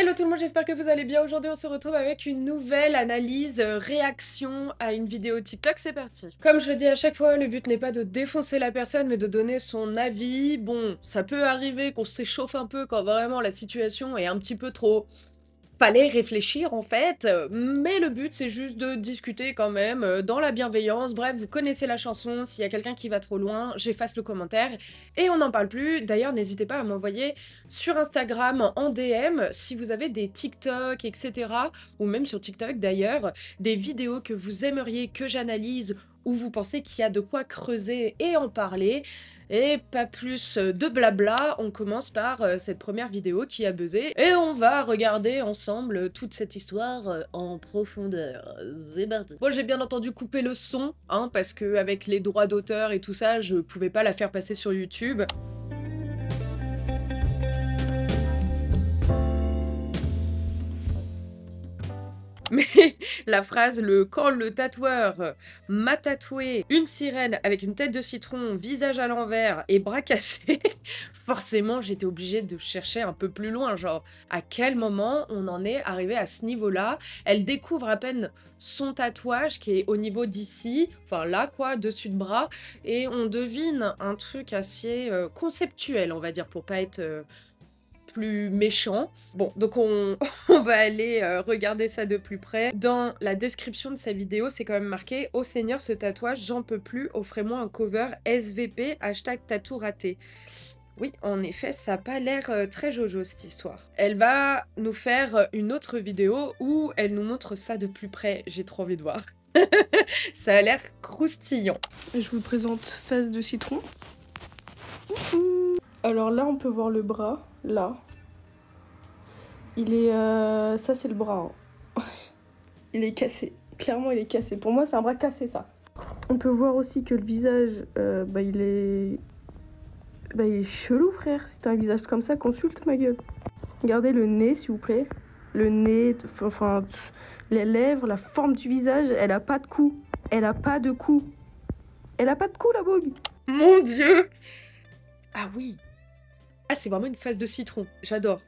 Hello tout le monde, j'espère que vous allez bien. Aujourd'hui, on se retrouve avec une nouvelle analyse, réaction à une vidéo TikTok. C'est parti. Comme je le dis à chaque fois, le but n'est pas de défoncer la personne, mais de donner son avis. Bon, ça peut arriver qu'on s'échauffe un peu quand vraiment la situation est un petit peu trop... Fallait réfléchir en fait, mais le but c'est juste de discuter quand même, dans la bienveillance. Bref, vous connaissez la chanson, s'il y a quelqu'un qui va trop loin, j'efface le commentaire et on n'en parle plus. D'ailleurs, n'hésitez pas à m'envoyer sur Instagram en DM si vous avez des TikTok, etc. ou même sur TikTok d'ailleurs, des vidéos que vous aimeriez que j'analyse ou vous pensez qu'il y a de quoi creuser et en parler. Et pas plus de blabla, on commence par cette première vidéo qui a buzzé et on va regarder ensemble toute cette histoire en profondeur. C'est parti. Bon, j'ai bien entendu couper le son, hein, parce que avec les droits d'auteur et tout ça, je pouvais pas la faire passer sur YouTube. Mais la phrase quand le tatoueur m'a tatoué une sirène avec une tête de citron, visage à l'envers et bras cassés, forcément j'étais obligée de chercher un peu plus loin, genre à quel moment on en est arrivé à ce niveau-là. Elle découvre à peine son tatouage qui est au niveau d'ici, enfin là quoi, dessus de bras, et on devine un truc assez conceptuel, on va dire, pour pas être... plus méchant. Bon, donc on, on va aller regarder ça de plus près. Dans la description de sa vidéo, c'est quand même marqué « Ô Seigneur, ce tatouage, j'en peux plus, offrez-moi un cover SVP, hashtag tatou raté ». Oui, en effet, ça n'a pas l'air très jojo cette histoire. Elle va nous faire une autre vidéo où elle nous montre ça de plus près. J'ai trop envie de voir. Ça a l'air croustillant. Je vous présente Face de citron. Alors là, on peut voir le bras, là. Il est... ça, c'est le bras. Hein. Il est cassé. Clairement, il est cassé. Pour moi, c'est un bras cassé, ça. On peut voir aussi que le visage, il est... il est chelou, frère. Si t'as un visage comme ça, consulte ma gueule. Regardez le nez, s'il vous plaît. Le nez, enfin... les lèvres, la forme du visage, elle a pas de cou. Elle a pas de cou. Elle a pas de cou, la bogue. Mon Dieu! Ah oui! Ah, c'est vraiment une face de citron. J'adore.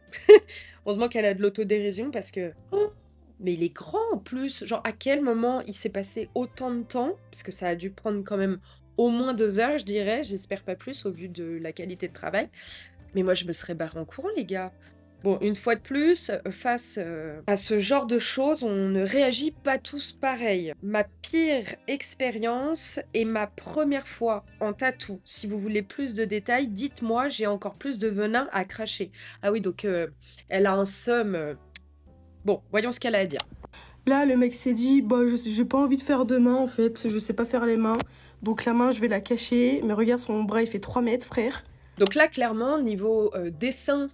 Heureusement qu'elle a de l'autodérision parce que... Oh, mais il est grand en plus. Genre, à quel moment il s'est passé autant de temps? Parce que ça a dû prendre quand même au moins 2 heures, je dirais. J'espère pas plus au vu de la qualité de travail. Mais moi, je me serais barrée en courant, les gars. Bon, une fois de plus, face à ce genre de choses, on ne réagit pas tous pareil. Ma pire expérience et ma première fois en tatou. Si vous voulez plus de détails, dites-moi, j'ai encore plus de venin à cracher. Ah oui, donc elle a un seum. Bon, voyons ce qu'elle a à dire. Là, le mec s'est dit, bah, j'ai pas envie de faire de main, en fait. Je sais pas faire les mains. Donc la main, je vais la cacher. Mais regarde, son bras, il fait 3 mètres, frère. Donc là, clairement, niveau dessin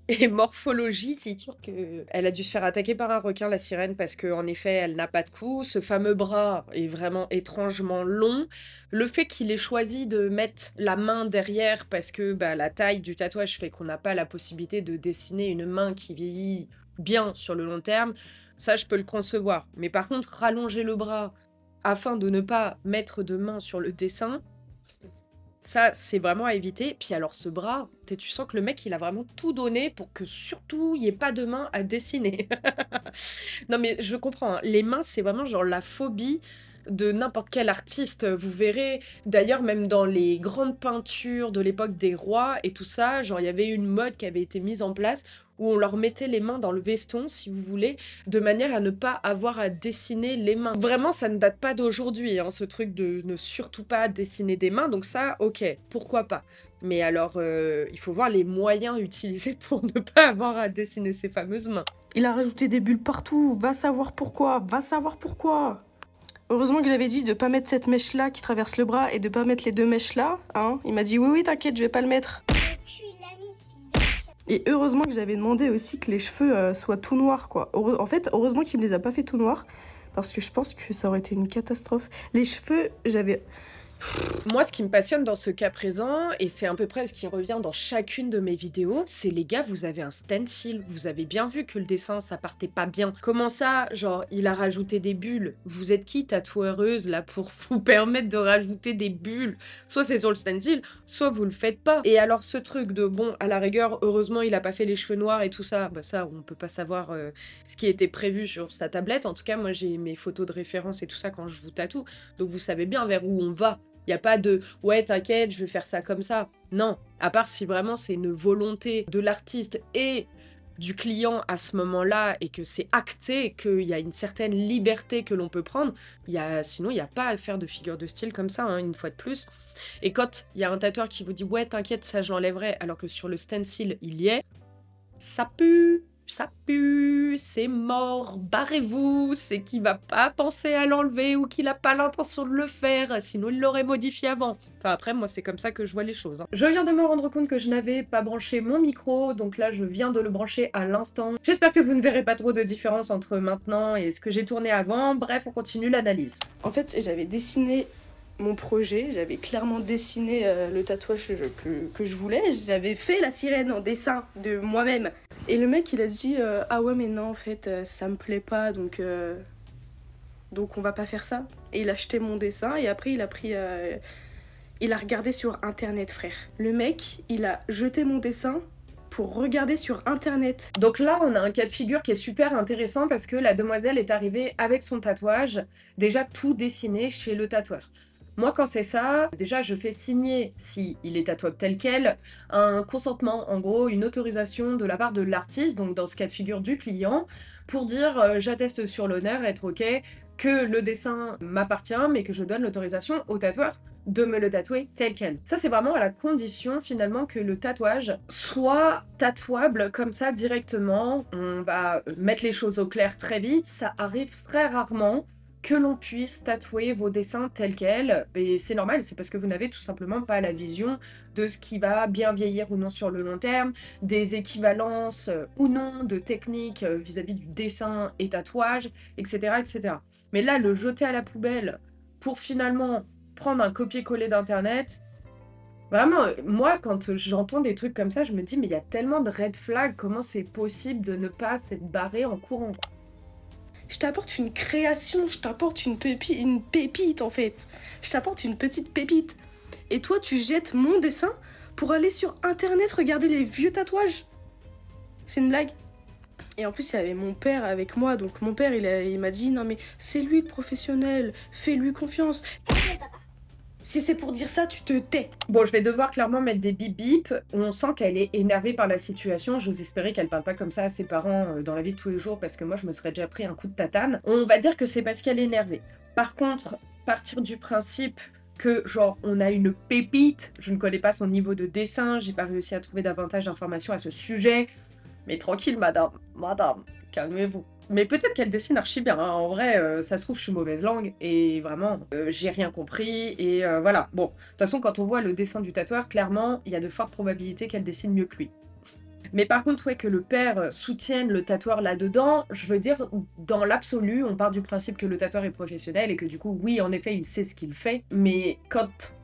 et morphologie, c'est sûr qu'elle a dû se faire attaquer par un requin, la sirène, parce qu'en effet, elle n'a pas de cou. Ce fameux bras est vraiment étrangement long. Le fait qu'il ait choisi de mettre la main derrière, parce que la taille du tatouage fait qu'on n'a pas la possibilité de dessiner une main qui vieillit bien sur le long terme, ça, je peux le concevoir. Mais par contre, rallonger le bras afin de ne pas mettre de main sur le dessin, ça, c'est vraiment à éviter. Puis alors, ce bras, tu sens que le mec, il a vraiment tout donné pour que surtout, il n'y ait pas de main à dessiner. Non, mais je comprends, hein. Les mains, c'est vraiment genre la phobie de n'importe quel artiste. Vous verrez, d'ailleurs, même dans les grandes peintures de l'époque des rois et tout ça, genre, il y avait une mode qui avait été mise en place où on leur mettait les mains dans le veston, si vous voulez, de manière à ne pas avoir à dessiner les mains. Vraiment, ça ne date pas d'aujourd'hui, hein, ce truc de ne surtout pas dessiner des mains, donc ça, ok, pourquoi pas. Mais alors, il faut voir les moyens utilisés pour ne pas avoir à dessiner ces fameuses mains. Il a rajouté des bulles partout. Va savoir pourquoi. Va savoir pourquoi. Heureusement que j'avais dit de pas mettre cette mèche-là qui traverse le bras et de pas mettre les 2 mèches-là. Hein. Il m'a dit oui, oui, t'inquiète, je vais pas le mettre. Et heureusement que j'avais demandé aussi que les cheveux soient tout noirs, quoi. En fait, heureusement qu'il me les a pas fait tout noirs. Parce que je pense que ça aurait été une catastrophe. Les cheveux, Moi, ce qui me passionne dans ce cas présent, et c'est à peu près ce qui revient dans chacune de mes vidéos, c'est les gars, vous avez un stencil. Vous avez bien vu que le dessin, ça partait pas bien. Comment ça, genre, il a rajouté des bulles? Vous êtes qui, tatoueuse, là, pour vous permettre de rajouter des bulles? Soit c'est sur le stencil, soit vous le faites pas. Et alors, ce truc de, bon, à la rigueur, heureusement, il a pas fait les cheveux noirs et tout ça, bah ça, on peut pas savoir ce qui était prévu sur sa tablette. En tout cas, moi, j'ai mes photos de référence et tout ça quand je vous tatoue, donc vous savez bien vers où on va. Il n'y a pas de « ouais, t'inquiète, je vais faire ça comme ça ». Non, à part si vraiment c'est une volonté de l'artiste et du client à ce moment-là et que c'est acté, qu'il y a une certaine liberté que l'on peut prendre, sinon il n'y a pas à faire de figure de style comme ça, hein, une fois de plus. Et quand il y a un tatoueur qui vous dit « ouais, t'inquiète, ça je l'enlèverai », alors que sur le stencil, il y est, ça pue, c'est mort, barrez-vous, c'est qu'il va pas penser à l'enlever ou qu'il a pas l'intention de le faire, sinon il l'aurait modifié avant. Enfin après, moi c'est comme ça que je vois les choses, hein. Je viens de me rendre compte que je n'avais pas branché mon micro, donc là je viens de le brancher à l'instant. J'espère que vous ne verrez pas trop de différence entre maintenant et ce que j'ai tourné avant. Bref, on continue l'analyse. En fait, j'avais dessiné mon projet, j'avais clairement dessiné le tatouage que je voulais, j'avais fait la sirène en dessin de moi-même. Et le mec il a dit ah ouais mais non en fait ça me plaît pas donc on va pas faire ça. Et il a acheté mon dessin et après il a regardé sur internet, frère. Le mec il a jeté mon dessin pour regarder sur internet. Donc là, on a un cas de figure qui est super intéressant parce que la demoiselle est arrivée avec son tatouage, déjà tout dessiné chez le tatoueur. Moi, quand c'est ça, déjà, je fais signer, si il est tatouable tel quel, un consentement, en gros, une autorisation de la part de l'artiste, donc dans ce cas de figure du client, pour dire j'atteste sur l'honneur, être OK, que le dessin m'appartient, mais que je donne l'autorisation au tatoueur de me le tatouer tel quel. Ça, c'est vraiment à la condition, finalement, que le tatouage soit tatouable comme ça directement. On va mettre les choses au clair très vite. Ça arrive très rarement que l'on puisse tatouer vos dessins tels quels. Et c'est normal, c'est parce que vous n'avez tout simplement pas la vision de ce qui va bien vieillir ou non sur le long terme, des équivalences ou non de techniques vis-à-vis du dessin et tatouage, etc., etc. Mais là, le jeter à la poubelle pour finalement prendre un copier-coller d'internet, vraiment, moi, quand j'entends des trucs comme ça, je me dis, mais il y a tellement de red flags, comment c'est possible de ne pas s'être barré en courant, quoi. Je t'apporte une création, je t'apporte une pépite en fait. Je t'apporte une petite pépite. Et toi, tu jettes mon dessin pour aller sur internet regarder les vieux tatouages. C'est une blague. Et en plus, il y avait mon père avec moi. Donc mon père, il m'a dit, non mais c'est lui le professionnel, fais-lui confiance. Si c'est pour dire ça, tu te tais. Bon, je vais devoir clairement mettre des bip bip. On sent qu'elle est énervée par la situation. J'ose espérer qu'elle parle pas comme ça à ses parents dans la vie de tous les jours, parce que moi, je me serais déjà pris un coup de tatane. On va dire que c'est parce qu'elle est énervée. Par contre, partir du principe que, genre, on a une pépite, je ne connais pas son niveau de dessin, j'ai pas réussi à trouver davantage d'informations à ce sujet. Mais tranquille, madame, calmez-vous. Mais peut-être qu'elle dessine archi bien, hein. En vrai, ça se trouve, je suis mauvaise langue, et vraiment, j'ai rien compris, et voilà. Bon, de toute façon, quand on voit le dessin du tatoueur, clairement, il y a de fortes probabilités qu'elle dessine mieux que lui. Mais par contre, ouais, que le père soutienne le tatoueur là-dedans, je veux dire, dans l'absolu, on part du principe que le tatoueur est professionnel, et que du coup, oui, en effet, il sait ce qu'il fait, mais quand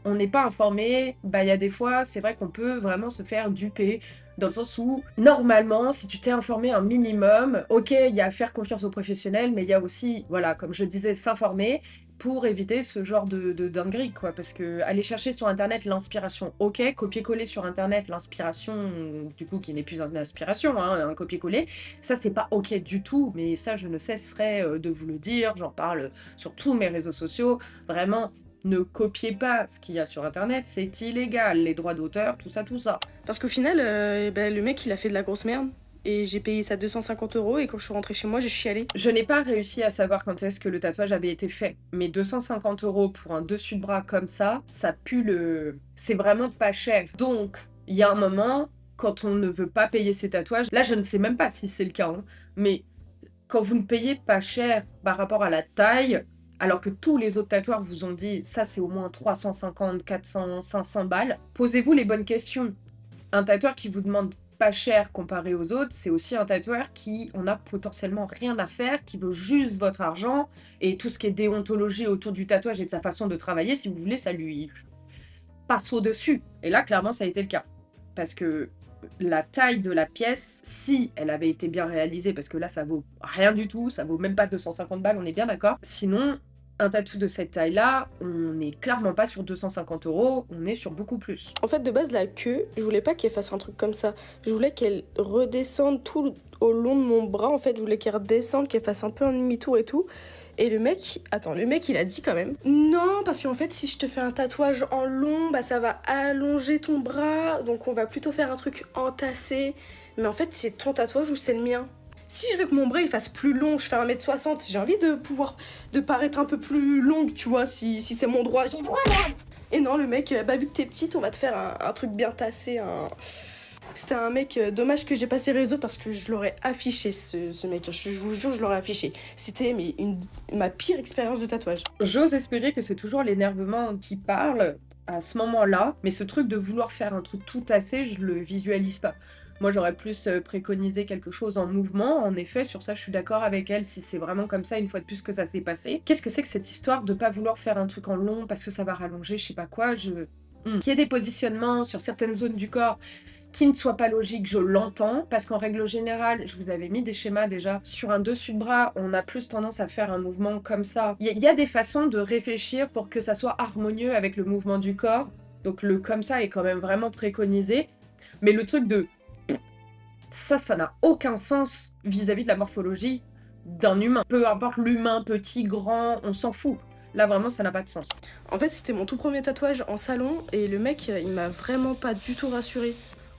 on n'est pas informé, bah il y a des fois, c'est vrai qu'on peut vraiment se faire duper, dans le sens où, normalement, si tu t'es informé un minimum, ok, il y a à faire confiance aux professionnels, mais il y a aussi, voilà, comme je disais, s'informer pour éviter ce genre de dinguerie, quoi. Parce que aller chercher sur Internet l'inspiration, ok, copier-coller sur Internet l'inspiration, du coup, qui n'est plus une inspiration, hein, un copier-coller, ça, c'est pas ok du tout, mais ça, je ne cesserai de vous le dire, j'en parle sur tous mes réseaux sociaux, vraiment. Ne copiez pas ce qu'il y a sur internet, c'est illégal, les droits d'auteur, tout ça, tout ça. Parce qu'au final, le mec il a fait de la grosse merde. Et j'ai payé ça 250 € et quand je suis rentrée chez moi, j'ai chialé. Je n'ai pas réussi à savoir quand est-ce que le tatouage avait été fait. Mais 250 € pour un dessus de bras comme ça pue le... C'est vraiment pas cher. Donc, il y a un moment, quand on ne veut pas payer ses tatouages, là je ne sais même pas si c'est le cas, hein, mais quand vous ne payez pas cher par rapport à la taille, alors que tous les autres tatoueurs vous ont dit ça c'est au moins 350, 400, 500 balles, posez-vous les bonnes questions. Un tatoueur qui vous demande pas cher comparé aux autres, c'est aussi un tatoueur qui en a potentiellement rien à faire, qui veut juste votre argent et tout ce qui est déontologie autour du tatouage et de sa façon de travailler, si vous voulez, ça lui passe au-dessus. Et là, clairement, ça a été le cas. Parce que la taille de la pièce, si elle avait été bien réalisée, parce que là, ça vaut rien du tout, ça vaut même pas 250 balles, on est bien d'accord. Sinon, un tatou de cette taille-là, on n'est clairement pas sur 250 €, on est sur beaucoup plus. En fait, de base, la queue, je voulais pas qu'elle fasse un truc comme ça. Je voulais qu'elle redescende tout au long de mon bras. En fait, je voulais qu'elle redescende, qu'elle fasse un peu un demi-tour et tout. Et le mec, il a dit quand même, non, parce qu'en fait, si je te fais un tatouage en long, bah ça va allonger ton bras, donc on va plutôt faire un truc entassé. Mais en fait, c'est ton tatouage ou c'est le mien? Si je veux que mon bras il fasse plus long, je fais 1m60, j'ai envie de paraître un peu plus longue, tu vois, si c'est mon droit. J'ai le droit, merde. Et non, le mec, bah vu que t'es petite, on va te faire un truc bien tassé, C'était un mec, dommage que j'ai pas ses réseaux parce que je l'aurais affiché, ce mec. Je vous jure, je l'aurais affiché. C'était ma pire expérience de tatouage. J'ose espérer que c'est toujours l'énervement qui parle à ce moment-là, mais ce truc de vouloir faire un truc tout tassé, je le visualise pas. Moi, j'aurais plus préconisé quelque chose en mouvement. En effet, sur ça, je suis d'accord avec elle, si c'est vraiment comme ça, une fois de plus, que ça s'est passé. Qu'est-ce que c'est que cette histoire de pas vouloir faire un truc en long parce que ça va rallonger, je sais pas quoi, Qu'il y ait des positionnements sur certaines zones du corps qui ne soient pas logiques, je l'entends, parce qu'en règle générale, je vous avais mis des schémas déjà, sur un dessus de bras, on a plus tendance à faire un mouvement comme ça. Il y a des façons de réfléchir pour que ça soit harmonieux avec le mouvement du corps, donc le comme ça est quand même vraiment préconisé, mais le truc de ça n'a aucun sens vis-à-vis de la morphologie d'un humain. Peu importe l'humain, petit, grand, on s'en fout. Là, vraiment, ça n'a pas de sens. En fait, c'était mon tout premier tatouage en salon, et le mec, il m'a vraiment pas du tout rassurée.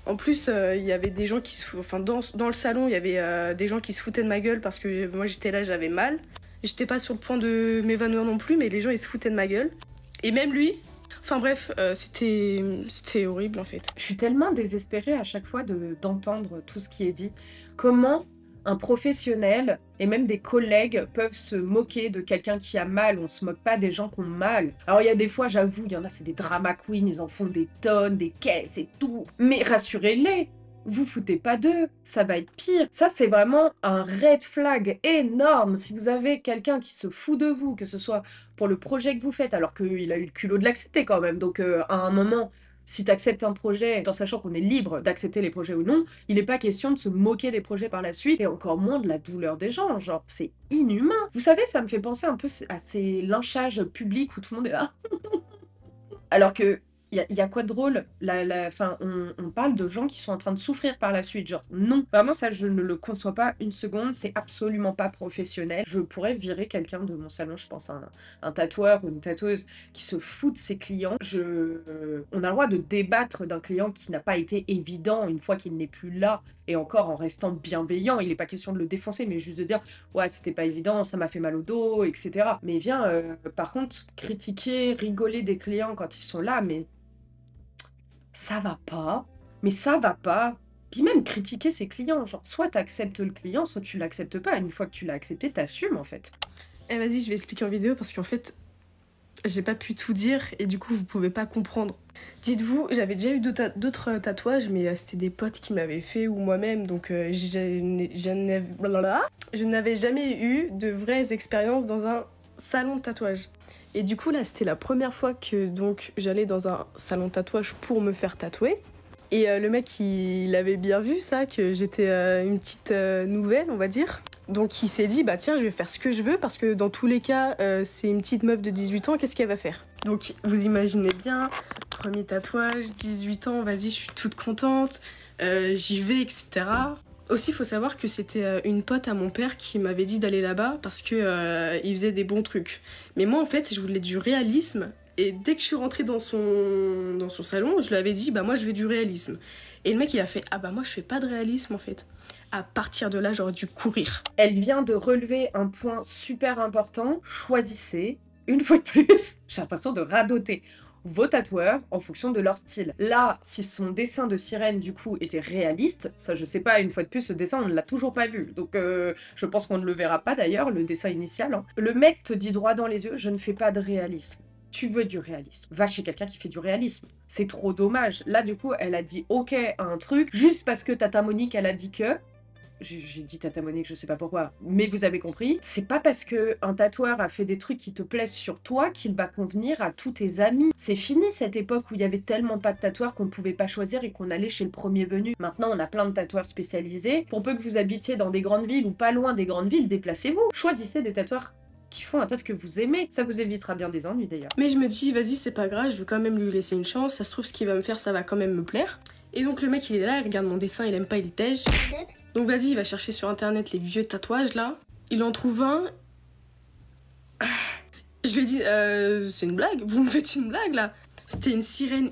En plus, il y avait des gens qui dans le salon, il y avait des gens qui se foutaient de ma gueule parce que moi, j'étais là, j'avais mal. J'étais pas sur le point de m'évanouir non plus, mais les gens, ils se foutaient de ma gueule. Et même lui... Enfin bref, c'était horrible en fait. Je suis tellement désespérée à chaque fois d'entendre tout ce qui est dit. Comment un professionnel et même des collègues peuvent se moquer de quelqu'un qui a mal. On se moque pas des gens qui ont mal. Alors il y a des fois, j'avoue, il y en a, c'est des drama queens, ils en font des tonnes, des caisses et tout. Mais rassurez-les, vous foutez pas d'eux, ça va être pire. Ça, c'est vraiment un red flag énorme. Si vous avez quelqu'un qui se fout de vous, que ce soit pour le projet que vous faites, alors qu'il a eu le culot de l'accepter quand même. Donc à un moment, si tu acceptes un projet, en sachant qu'on est libre d'accepter les projets ou non, il n'est pas question de se moquer des projets par la suite, et encore moins de la douleur des gens. Genre, c'est inhumain. Vous savez, ça me fait penser un peu à ces lynchages publics où tout le monde est là. Alors que il y a quoi de drôle? Enfin, on parle de gens qui sont en train de souffrir par la suite. Genre, non. Vraiment, ça, je ne le conçois pas une seconde. C'est absolument pas professionnel. Je pourrais virer quelqu'un de mon salon, je pense, un tatoueur ou une tatoueuse qui se fout de ses clients. On a le droit de débattre d'un client qui n'a pas été évident une fois qu'il n'est plus là, et encore en restant bienveillant. Il n'est pas question de le défoncer, mais juste de dire « Ouais, c'était pas évident, ça m'a fait mal au dos, etc. » Mais viens, par contre, critiquer, rigoler des clients quand ils sont là, mais ça va pas, mais ça va pas. Puis même critiquer ses clients, genre soit t'acceptes le client, soit tu l'acceptes pas. Une fois que tu l'as accepté, t'assumes en fait. Eh vas-y, je vais expliquer en vidéo parce qu'en fait, j'ai pas pu tout dire et du coup, vous pouvez pas comprendre. Dites-vous, j'avais déjà eu d'autres tatouages, mais c'était des potes qui m'avaient fait ou moi-même, donc je n'avais jamais eu de vraies expériences dans un salon de tatouage. Et du coup, là, c'était la première fois que donc j'allais dans un salon de tatouage pour me faire tatouer. Et le mec, il avait bien vu ça, que j'étais une petite nouvelle, on va dire. Donc il s'est dit, bah tiens, je vais faire ce que je veux, parce que dans tous les cas, c'est une petite meuf de 18 ans, qu'est-ce qu'elle va faire? Donc vous imaginez bien, premier tatouage, 18 ans, vas-y, je suis toute contente, j'y vais, etc. Aussi, il faut savoir que c'était une pote à mon père qui m'avait dit d'aller là-bas parce que il faisait des bons trucs. Mais moi, en fait, je voulais du réalisme. Et dès que je suis rentrée dans son salon, je lui avais dit, bah moi, je veux du réalisme. Et le mec, il a fait, ah bah moi, je fais pas de réalisme, en fait. À partir de là, j'aurais dû courir. Elle vient de relever un point super important. Choisissez, une fois de plus, j'ai l'impression de radoter vos tatoueurs en fonction de leur style. Là, si son dessin de sirène, du coup, était réaliste, ça, je sais pas, une fois de plus, ce dessin, on ne l'a toujours pas vu. Donc, je pense qu'on ne le verra pas, d'ailleurs, le dessin initial. Hein. Le mec te dit droit dans les yeux, je ne fais pas de réalisme. Tu veux du réalisme. Va chez quelqu'un qui fait du réalisme. C'est trop dommage. Là, du coup, elle a dit OK à un truc, juste parce que Tata Monique, elle a dit que... J'ai dit Tata Monique, je sais pas pourquoi, mais vous avez compris. C'est pas parce que un tatoueur a fait des trucs qui te plaisent sur toi qu'il va convenir à tous tes amis. C'est fini cette époque où il y avait tellement pas de tatoueurs qu'on pouvait pas choisir et qu'on allait chez le premier venu. Maintenant, on a plein de tatoueurs spécialisés. Pour peu que vous habitiez dans des grandes villes ou pas loin des grandes villes, déplacez-vous. Choisissez des tatoueurs qui font un taf que vous aimez. Ça vous évitera bien des ennuis d'ailleurs. Mais je me dis, vas-y, c'est pas grave, je vais quand même lui laisser une chance. Ça se trouve, ce qu'il va me faire, ça va quand même me plaire. Et donc le mec, il est là, il regarde mon dessin, il aime pas, il tège. Donc vas-y, il va chercher sur internet les vieux tatouages là. Il en trouve un. Je lui ai dit, c'est une blague? Vous me faites une blague là? C'était une sirène,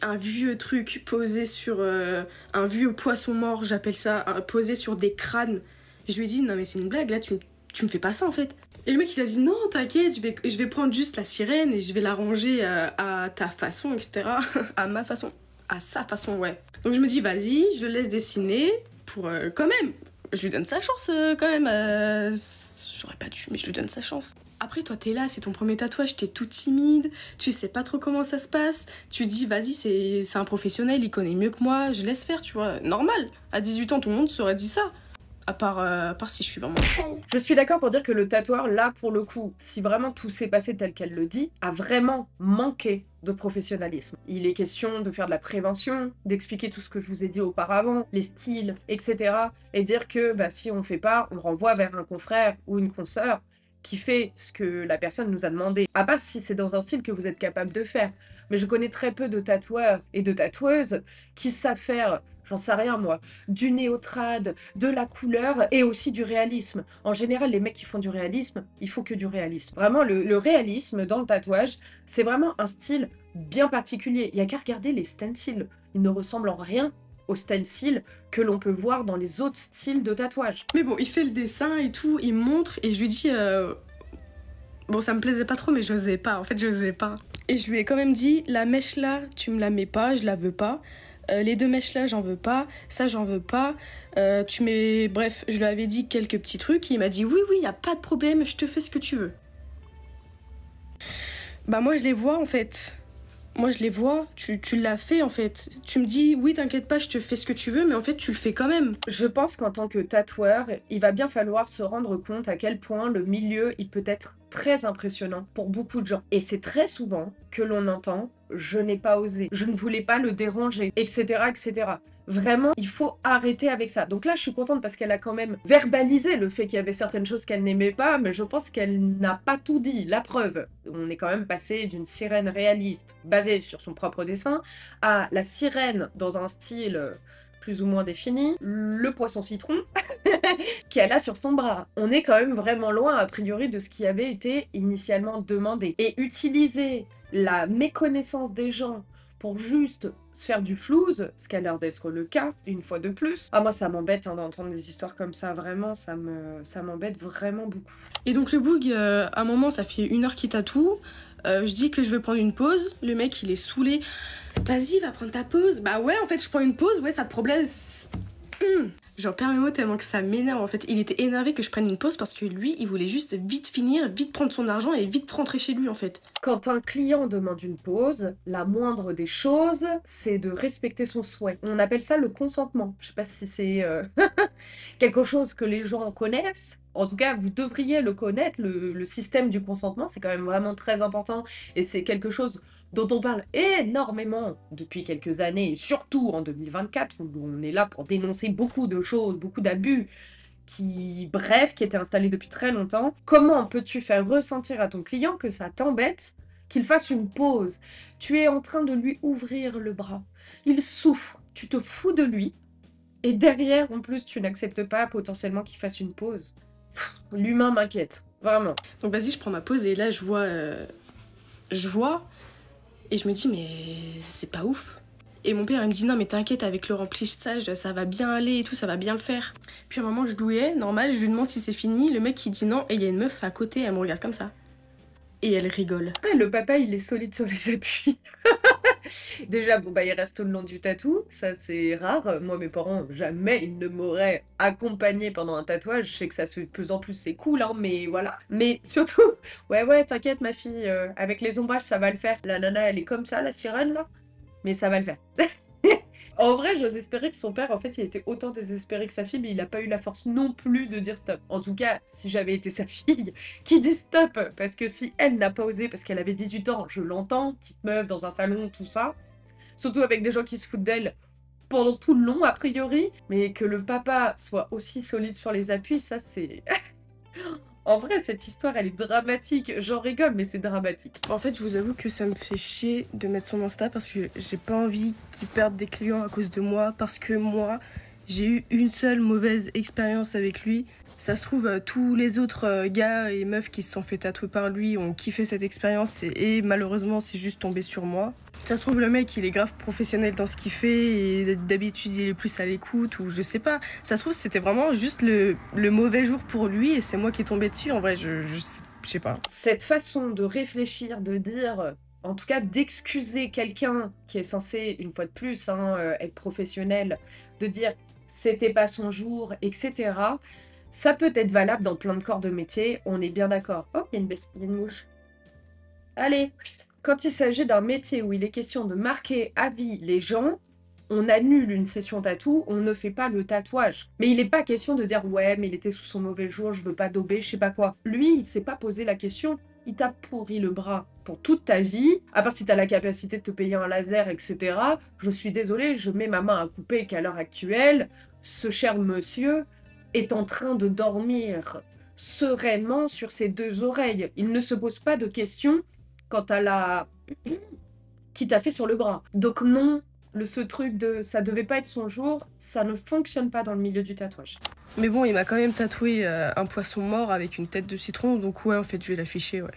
un vieux truc posé sur un vieux poisson mort, j'appelle ça, posé sur des crânes. Je lui ai dit, non mais c'est une blague là, tu me fais pas ça en fait. Et le mec il a dit, non t'inquiète, je vais prendre juste la sirène et je vais la ranger à ta façon, etc. À ma façon. À sa façon, ouais. Donc je me dis, vas-y, je le laisse dessiner. Pour quand même, je lui donne sa chance quand même. J'aurais pas dû, mais je lui donne sa chance. Après, toi, t'es là, c'est ton premier tatouage, t'es tout timide, tu sais pas trop comment ça se passe. Tu dis, vas-y, c'est un professionnel, il connaît mieux que moi, je laisse faire, tu vois. Normal. À 18 ans, tout le monde s'aurait dit ça. À part si je suis vraiment... Je suis d'accord pour dire que le tatoueur, là, pour le coup, si vraiment tout s'est passé tel qu'elle le dit, a vraiment manqué de professionnalisme. Il est question de faire de la prévention, d'expliquer tout ce que je vous ai dit auparavant, les styles, etc. Et dire que bah, si on fait pas, on renvoie vers un confrère ou une consoeur qui fait ce que la personne nous a demandé. À part si c'est dans un style que vous êtes capable de faire. Mais je connais très peu de tatoueurs et de tatoueuses qui savent faire, j'en sais rien moi, du néotrad, de la couleur et aussi du réalisme. En général, les mecs qui font du réalisme, il faut que du réalisme. Vraiment, le réalisme dans le tatouage, c'est vraiment un style bien particulier. Il n'y a qu'à regarder les stencils. Ils ne ressemblent en rien aux stencils que l'on peut voir dans les autres styles de tatouage. Mais bon, il fait le dessin et tout, il montre et je lui dis... Bon, ça me plaisait pas trop, mais j'osais pas. En fait, j'osais pas. Et je lui ai quand même dit, la mèche là, tu me la mets pas, je la veux pas. Les deux mèches là, j'en veux pas. Ça, j'en veux pas. Tu mets... Bref, je lui avais dit quelques petits trucs. Il m'a dit, oui, y a pas de problème, je te fais ce que tu veux. Bah moi, je les vois, en fait. Moi, je les vois. Tu l'as fait, en fait. Tu me dis, oui, t'inquiète pas, je te fais ce que tu veux, mais en fait, tu le fais quand même. Je pense qu'en tant que tatoueur, il va bien falloir se rendre compte à quel point le milieu, il peut être très impressionnant pour beaucoup de gens. Et c'est très souvent que l'on entend « je n'ai pas osé »,« je ne voulais pas le déranger », etc., etc. Vraiment, il faut arrêter avec ça. Donc là, je suis contente parce qu'elle a quand même verbalisé le fait qu'il y avait certaines choses qu'elle n'aimait pas, mais je pense qu'elle n'a pas tout dit. La preuve, on est quand même passé d'une sirène réaliste, basée sur son propre dessin, à la sirène dans un style plus ou moins défini, le poisson citron, qu'elle a sur son bras. On est quand même vraiment loin, a priori, de ce qui avait été initialement demandé. Et utiliser la méconnaissance des gens pour juste se faire du flouze, ce qui a l'air d'être le cas, une fois de plus. Ah, moi, ça m'embête d'entendre des histoires comme ça, vraiment, ça m'embête vraiment beaucoup. Et donc le boug, à un moment, ça fait 1 heure qu'il tatoue. Je dis que je vais prendre une pause. Le mec, il est saoulé. Vas-y, va prendre ta pause. Bah ouais, en fait, je prends une pause. Ouais, ça te problème. J'en perds mes mots tellement que ça m'énerve, en fait. Il était énervé que je prenne une pause parce que lui, il voulait juste vite finir, vite prendre son argent et vite rentrer chez lui, en fait. Quand un client demande une pause, la moindre des choses, c'est de respecter son souhait. On appelle ça le consentement. Je sais pas si c'est quelque chose que les gens connaissent. En tout cas, vous devriez le connaître. Le système du consentement, c'est quand même vraiment très important. Et c'est quelque chose dont on parle énormément depuis quelques années, et surtout en 2024, où on est là pour dénoncer beaucoup de choses, beaucoup d'abus, qui étaient installés depuis très longtemps. Comment peux-tu faire ressentir à ton client que ça t'embête qu'il fasse une pause? Tu es en train de lui ouvrir le bras. Il souffre, tu te fous de lui, et derrière, en plus, tu n'acceptes pas potentiellement qu'il fasse une pause. L'humain m'inquiète, vraiment. Donc vas-y, je prends ma pause, et là, je vois... Et je me dis, mais c'est pas ouf. Et mon père, il me dit, non, mais t'inquiète, avec le remplissage, ça va bien aller et tout, ça va bien le faire. Puis à un moment, je douais, normal, je lui demande si c'est fini. Le mec, il dit non, et il y a une meuf à côté, elle me regarde comme ça. Et elle rigole. Ouais, le papa, il est solide sur les appuis. Déjà, bon, bah, il reste le long du tatou, ça c'est rare. Moi, mes parents, jamais ils ne m'auraient accompagné pendant un tatouage. Je sais que ça se fait de plus en plus, c'est cool, hein, mais voilà. Mais surtout, ouais, t'inquiète, ma fille, avec les ombrages, ça va le faire. La nana, elle est comme ça, la sirène, là, mais ça va le faire. En vrai, j'ose espérer que son père, en fait, il était autant désespéré que sa fille, mais il a pas eu la force non plus de dire stop. En tout cas, si j'avais été sa fille, qui dit stop, parce que si elle n'a pas osé, parce qu'elle avait 18 ans, je l'entends, petite meuf dans un salon, tout ça, surtout avec des gens qui se foutent d'elle pendant tout le long, a priori, mais que le papa soit aussi solide sur les appuis, ça c'est... En vrai, cette histoire, elle est dramatique. J'en rigole, mais c'est dramatique. En fait, je vous avoue que ça me fait chier de mettre son Insta parce que j'ai pas envie qu'il perde des clients à cause de moi. Parce que moi, j'ai eu une seule mauvaise expérience avec lui. Ça se trouve, tous les autres gars et meufs qui se sont fait tatouer par lui ont kiffé cette expérience et malheureusement, c'est juste tombé sur moi. Ça se trouve, le mec, il est grave professionnel dans ce qu'il fait et d'habitude, il est plus à l'écoute ou je sais pas. Ça se trouve, c'était vraiment juste le mauvais jour pour lui et c'est moi qui est tombée dessus. En vrai, je sais pas. Cette façon de réfléchir, de dire, en tout cas d'excuser quelqu'un qui est censé, une fois de plus, hein, être professionnel, de dire c'était pas son jour, etc. Ça peut être valable dans plein de corps de métier, on est bien d'accord. Oh, il y a une mouche. Allez, quand il s'agit d'un métier où il est question de marquer à vie les gens, on annule une session tatou, on ne fait pas le tatouage. Mais il n'est pas question de dire ouais, mais il était sous son mauvais jour, je veux pas dober, je sais pas quoi. Lui, il s'est pas posé la question. Il t'a pourri le bras pour toute ta vie, à part si t'as la capacité de te payer un laser, etc. Je suis désolée, je mets ma main à couper qu'à l'heure actuelle, ce cher monsieur est en train de dormir sereinement sur ses deux oreilles. Il ne se pose pas de questions quant à la... qui t'a fait sur le bras. Donc non, ce truc de ça devait pas être son jour, ça ne fonctionne pas dans le milieu du tatouage. Mais bon, il m'a quand même tatoué un poisson mort avec une tête de citron, donc ouais, en fait, je vais l'afficher, ouais.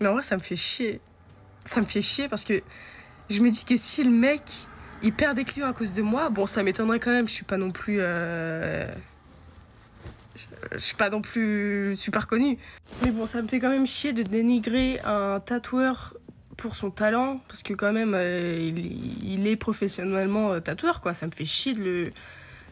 Mais en vrai, ça me fait chier. Ça me fait chier parce que je me dis que si le mec, il perd des clients à cause de moi, bon, ça m'étonnerait quand même, je suis pas non plus... Je suis pas non plus super connue. Mais bon, ça me fait quand même chier de dénigrer un tatoueur pour son talent, parce que quand même, il est professionnellement tatoueur, quoi. Ça me fait chier de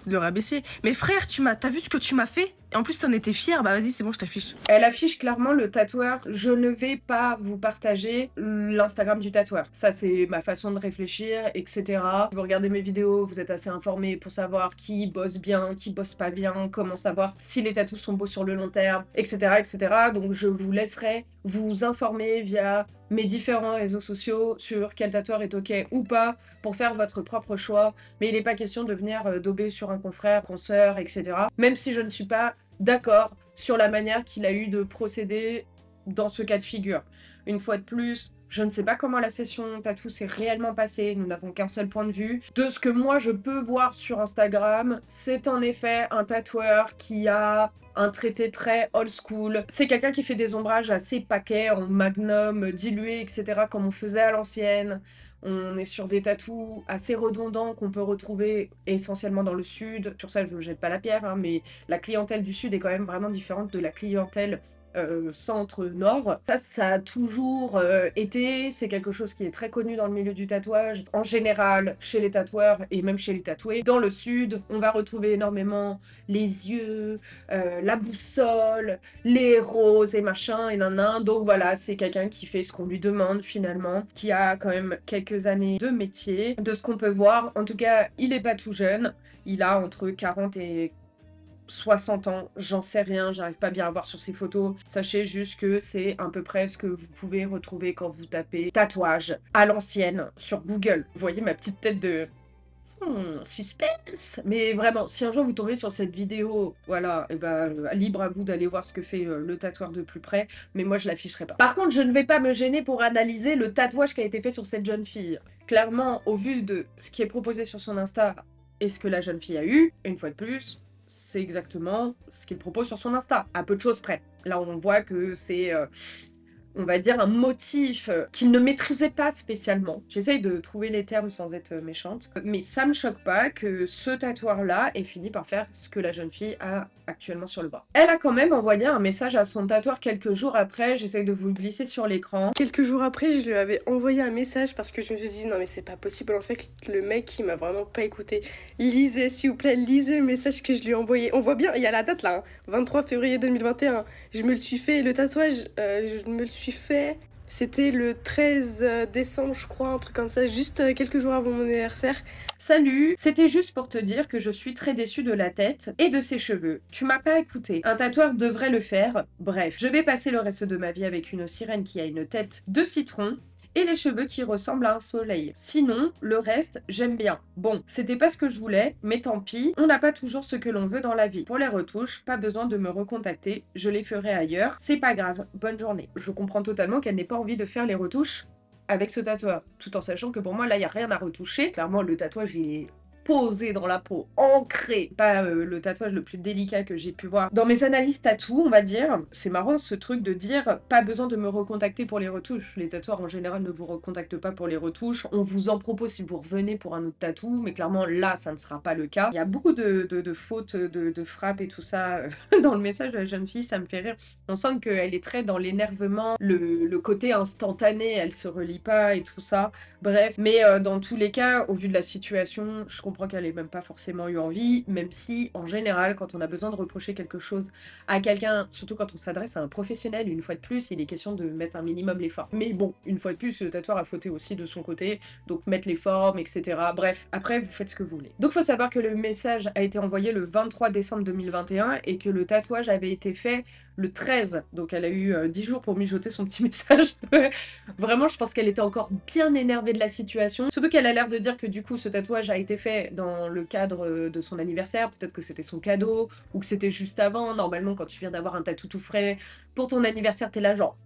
le rabaisser. Mais frère, t'as vu ce que tu m'as fait? Et en plus, t'en étais fière, bah vas-y, c'est bon, je t'affiche. Elle affiche clairement le tatoueur. Je ne vais pas vous partager l'Instagram du tatoueur. Ça, c'est ma façon de réfléchir, etc. Vous regardez mes vidéos, vous êtes assez informés pour savoir qui bosse bien, qui bosse pas bien, comment savoir si les tatous sont beaux sur le long terme, etc., etc. Donc, je vous laisserai vous informer via mes différents réseaux sociaux sur quel tatoueur est ok ou pas pour faire votre propre choix. Mais il n'est pas question de venir dober sur un confrère, consoeur, etc. Même si je ne suis pas d'accord sur la manière qu'il a eu de procéder dans ce cas de figure. Une fois de plus, je ne sais pas comment la session tatou s'est réellement passée, nous n'avons qu'un seul point de vue. De ce que moi je peux voir sur Instagram, c'est en effet un tatoueur qui a un traité très old school. C'est quelqu'un qui fait des ombrages assez paquets, en magnum, dilué, etc. comme on faisait à l'ancienne. On est sur des tatous assez redondants qu'on peut retrouver essentiellement dans le sud. Sur ça, je ne jette pas la pierre, hein, mais la clientèle du sud est quand même vraiment différente de la clientèle centre-nord. Ça a toujours été, c'est quelque chose qui est très connu dans le milieu du tatouage, en général chez les tatoueurs et même chez les tatoués. Dans le sud, on va retrouver énormément les yeux, la boussole, les roses et machin et nanan. Donc voilà, c'est quelqu'un qui fait ce qu'on lui demande finalement, qui a quand même quelques années de métier. De ce qu'on peut voir, en tout cas, il est pas tout jeune. Il a entre 40 et 60 ans, j'en sais rien, j'arrive pas bien à voir sur ces photos. Sachez juste que c'est à peu près ce que vous pouvez retrouver quand vous tapez tatouage à l'ancienne sur Google. Vous voyez ma petite tête de suspense. Mais vraiment, si un jour vous tombez sur cette vidéo, voilà, et ben libre à vous d'aller voir ce que fait le tatoueur de plus près, mais moi je l'afficherai pas. Par contre, je ne vais pas me gêner pour analyser le tatouage qui a été fait sur cette jeune fille. Clairement, au vu de ce qui est proposé sur son Insta et ce que la jeune fille a eu, une fois de plus, c'est exactement ce qu'il propose sur son Insta, à peu de choses près. Là, on voit que c'est on va dire, un motif qu'il ne maîtrisait pas spécialement. J'essaye de trouver les termes sans être méchante. Mais ça me choque pas que ce tatoueur-là ait fini par faire ce que la jeune fille a actuellement sur le bras. Elle a quand même envoyé un message à son tatoueur quelques jours après, j'essaye de vous le glisser sur l'écran. Quelques jours après, je lui avais envoyé un message parce que je me suis dit non mais c'est pas possible, en fait le mec il m'a vraiment pas écouté. Lisez s'il vous plaît, lisez le message que je lui ai envoyé. On voit bien, il y a la date là, hein, 23 février 2021. Je me le suis fait, le tatouage, je me le suis fait... C'était le 13 décembre, je crois, un truc comme ça, juste quelques jours avant mon anniversaire. Salut, c'était juste pour te dire que je suis très déçue de la tête et de ses cheveux. Tu m'as pas écouté. Un tatoueur devrait le faire. Bref, je vais passer le reste de ma vie avec une sirène qui a une tête de citron et les cheveux qui ressemblent à un soleil. Sinon, le reste, j'aime bien. Bon, c'était pas ce que je voulais, mais tant pis, on n'a pas toujours ce que l'on veut dans la vie. Pour les retouches, pas besoin de me recontacter, je les ferai ailleurs, c'est pas grave, bonne journée. Je comprends totalement qu'elle n'ait pas envie de faire les retouches avec ce tatoueur, tout en sachant que pour moi, là, il n'y a rien à retoucher. Clairement, le tatouage, il est posé dans la peau, ancré. Pas le tatouage le plus délicat que j'ai pu voir dans mes analyses tatou, on va dire. C'est marrant ce truc de dire pas besoin de me recontacter pour les retouches. Les tatoueurs en général ne vous recontactent pas pour les retouches. On vous en propose si vous revenez pour un autre tatou, mais clairement là ça ne sera pas le cas. Il y a beaucoup de fautes, de frappes et tout ça dans le message de la jeune fille, ça me fait rire. On sent qu'elle est très dans l'énervement, le côté instantané, elle se relie pas et tout ça. Bref, mais dans tous les cas, au vu de la situation, je comprends qu'elle ait même pas forcément eu envie, même si, en général, quand on a besoin de reprocher quelque chose à quelqu'un, surtout quand on s'adresse à un professionnel, une fois de plus, il est question de mettre un minimum l'effort. Mais bon, une fois de plus, le tatoueur a fauté aussi de son côté, donc mettre les formes, etc. Bref, après, vous faites ce que vous voulez. Donc, faut savoir que le message a été envoyé le 23 décembre 2021 et que le tatouage avait été fait le 13, donc elle a eu 10 jours pour mijoter son petit message. Vraiment, je pense qu'elle était encore bien énervée de la situation. Surtout qu'elle a l'air de dire que du coup, ce tatouage a été fait dans le cadre de son anniversaire. Peut-être que c'était son cadeau, ou que c'était juste avant. Normalement, quand tu viens d'avoir un tatou tout frais, pour ton anniversaire, t'es là genre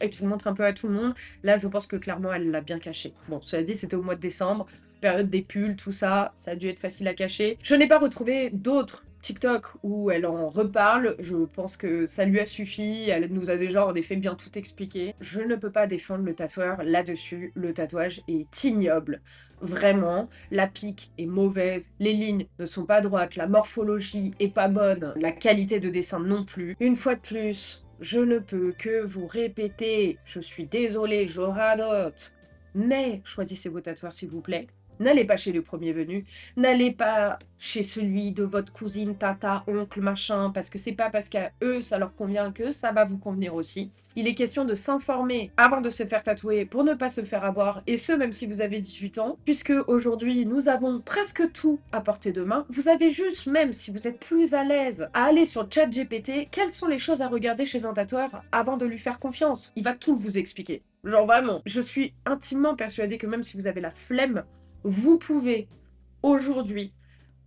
et tu le montres un peu à tout le monde. Là, je pense que clairement, elle l'a bien caché. Bon, cela dit, c'était au mois de décembre, période des pulls, tout ça, ça a dû être facile à cacher. Je n'ai pas retrouvé d'autres TikTok où elle en reparle, je pense que ça lui a suffi, elle nous a déjà en effet bien tout expliqué. Je ne peux pas défendre le tatoueur là-dessus, le tatouage est ignoble. Vraiment, la pique est mauvaise, les lignes ne sont pas droites, la morphologie est pas bonne, la qualité de dessin non plus. Une fois de plus, je ne peux que vous répéter, je suis désolée, je radote, mais choisissez vos tatoueurs s'il vous plaît. N'allez pas chez le premier venu, n'allez pas chez celui de votre cousine, tata, oncle, machin, parce que c'est pas parce qu'à eux ça leur convient que ça va vous convenir aussi. Il est question de s'informer avant de se faire tatouer pour ne pas se faire avoir, et ce même si vous avez 18 ans, puisque aujourd'hui nous avons presque tout à portée de main. Vous avez juste, même si vous êtes plus à l'aise, à aller sur ChatGPT, quelles sont les choses à regarder chez un tatoueur avant de lui faire confiance. Il va tout vous expliquer. Genre vraiment, je suis intimement persuadée que même si vous avez la flemme, vous pouvez aujourd'hui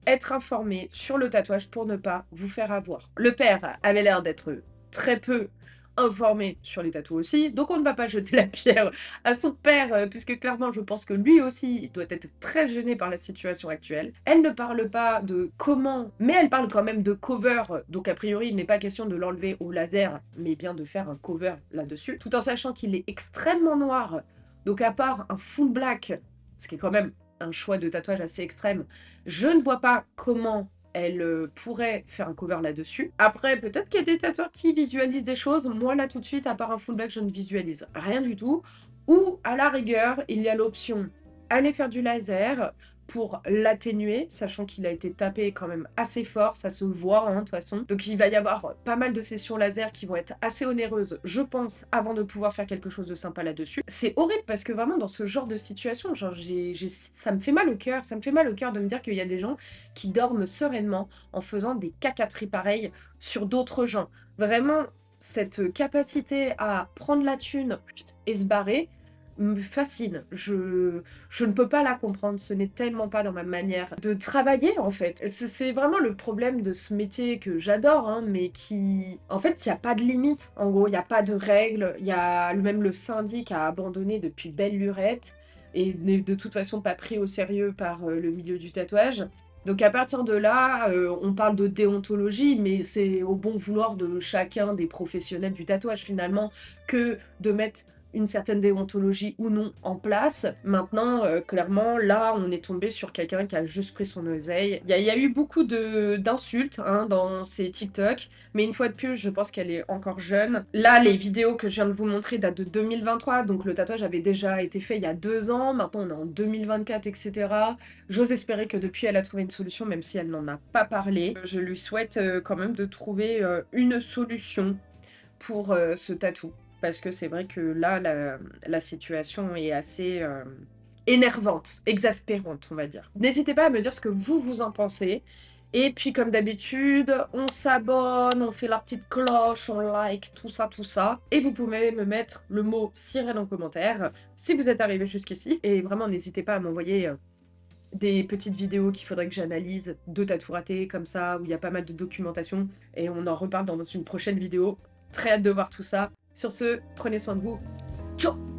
être informé sur le tatouage pour ne pas vous faire avoir. Le père avait l'air d'être très peu informé sur les tatous aussi, donc on ne va pas jeter la pierre à son père, puisque clairement je pense que lui aussi il doit être très gêné par la situation actuelle. Elle ne parle pas de comment, mais elle parle quand même de cover, donc a priori il n'est pas question de l'enlever au laser, mais bien de faire un cover là-dessus, tout en sachant qu'il est extrêmement noir, donc à part un full black, ce qui est quand même un choix de tatouage assez extrême, je ne vois pas comment elle pourrait faire un cover là-dessus. Après, peut-être qu'il y a des tatoueurs qui visualisent des choses. Moi, là, tout de suite, à part un full black, je ne visualise rien du tout. Ou, à la rigueur, il y a l'option aller faire du laser pour l'atténuer, sachant qu'il a été tapé quand même assez fort, ça se voit de toute façon. Donc il va y avoir pas mal de sessions laser qui vont être assez onéreuses, je pense, avant de pouvoir faire quelque chose de sympa là-dessus. C'est horrible parce que vraiment dans ce genre de situation, genre ça me fait mal au cœur, ça me fait mal au cœur de me dire qu'il y a des gens qui dorment sereinement en faisant des cacateries pareilles sur d'autres gens. Vraiment, cette capacité à prendre la thune et se barrer, me fascine. Je ne peux pas la comprendre, ce n'est tellement pas dans ma manière de travailler en fait. C'est vraiment le problème de ce métier que j'adore, hein, mais qui... En fait, il n'y a pas de limite, en gros, il n'y a pas de règles, il y a même le syndic a abandonné depuis belle lurette, et n'est de toute façon pas pris au sérieux par le milieu du tatouage. Donc à partir de là, on parle de déontologie, mais c'est au bon vouloir de chacun des professionnels du tatouage finalement que de mettre une certaine déontologie ou non en place. Maintenant, clairement, là, on est tombé sur quelqu'un qui a juste pris son oseille. Il y a eu beaucoup d'insultes hein, dans ces TikTok, mais une fois de plus, je pense qu'elle est encore jeune. Là, les vidéos que je viens de vous montrer datent de 2023, donc le tatouage avait déjà été fait il y a 2 ans. Maintenant, on est en 2024, etc. J'ose espérer que depuis, elle a trouvé une solution, même si elle n'en a pas parlé. Je lui souhaite quand même de trouver une solution pour ce tatou. Parce que c'est vrai que là, la situation est assez énervante, exaspérante, on va dire. N'hésitez pas à me dire ce que vous en pensez. Et puis, comme d'habitude, on s'abonne, on fait la petite cloche, on like, tout ça, tout ça. Et vous pouvez me mettre le mot sirène en commentaire si vous êtes arrivé jusqu'ici. Et vraiment, n'hésitez pas à m'envoyer des petites vidéos qu'il faudrait que j'analyse de tatou raté, comme ça, où il y a pas mal de documentation. Et on en reparle dans une prochaine vidéo. Très hâte de voir tout ça. Sur ce, prenez soin de vous. Ciao!